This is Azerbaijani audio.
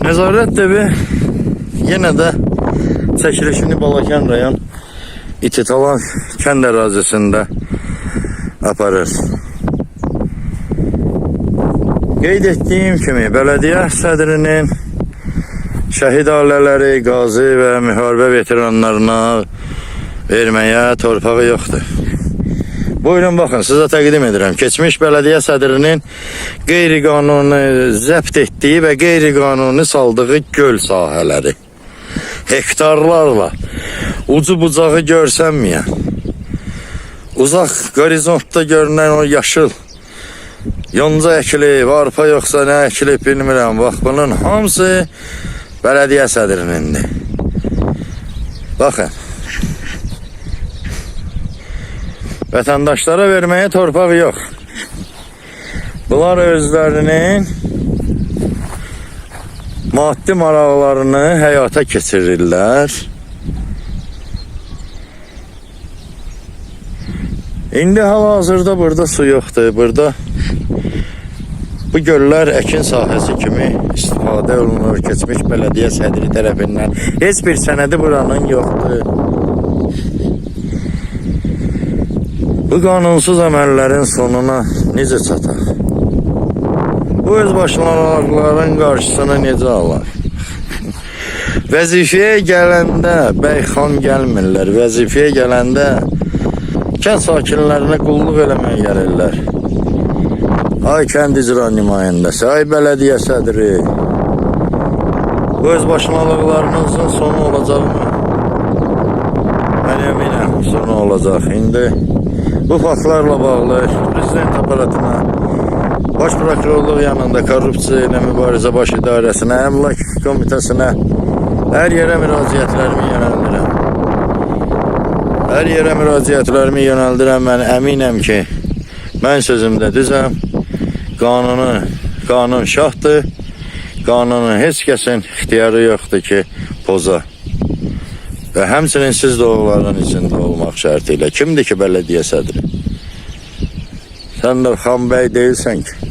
Nəzarət devi yenə də çəkilişini Balakən rayon İtitalan kənd ərazisində aparır. Qeyd etdiyim kimi bələdiyyə sədrinin şəhid ailələri, qazi və müharibə veteranlarına verməyə torpağı yoxdur. Buyurun baxın, sizə təqdim edirəm. Keçmiş bələdiyyə sədrinin qeyri-qanuni zəbt etdiyi və qeyri-qanuni saldığı göl sahələri. Hektarlarla ucu bucağı görsənməyən, uzaq qorizontda görünən o yaşıl yonca əkilib, arpa yoxsa nə əkilib bilmirəm. Bax, bunun hamısı bələdiyyə sədrinindir. Baxın. Vətəndaşlara verməyə torpaq yox. Bunlar özlərinin maddi maraqlarını həyata keçirirlər. İndi hal-hazırda burada su yoxdur. Burada bu göllər əkin sahəsi kimi istifadə olunur. Keçmiş bələdiyyə sədri tərəfindən heç bir sənədi buranın yoxdur. Bu qanunsuz əməllərin sonuna necə çataq? Bu özbaşınalıqların qarşısını necə alaq? Vəzifəyə gələndə bəyxan gəlmirlər. Vəzifəyə gələndə kənd sakinlərinə qulluq eləməyə gəlirlər. Ay kənd icra nümayəndəsi, ay bələdiyyə sədri. Bu özbaşınalıqlarınızın sonu olacaqmı? Mən əminəm, sonu olacaq. İndi bu faktlarla bağlı Prezident aparatına, Baş Prokurorluq yanında korrupsiya ilə mübarizə baş idarəsinə, əmlak komitəsinə hər yerə müraciətlərimi yönəldirəm. Hər yerə müraciətlərimi yönəldirəm. Mən əminəm ki, mən sözümdə düzəm. Qanun şahdır. Qanunun heç kəsin ixtiyarı yoxdur ki, poza. Və həmçinin siz də onların içində olmaq şərti ilə. Kimdir ki, bələdiyyə sədri? Sən də Xan bəy deyilsən ki.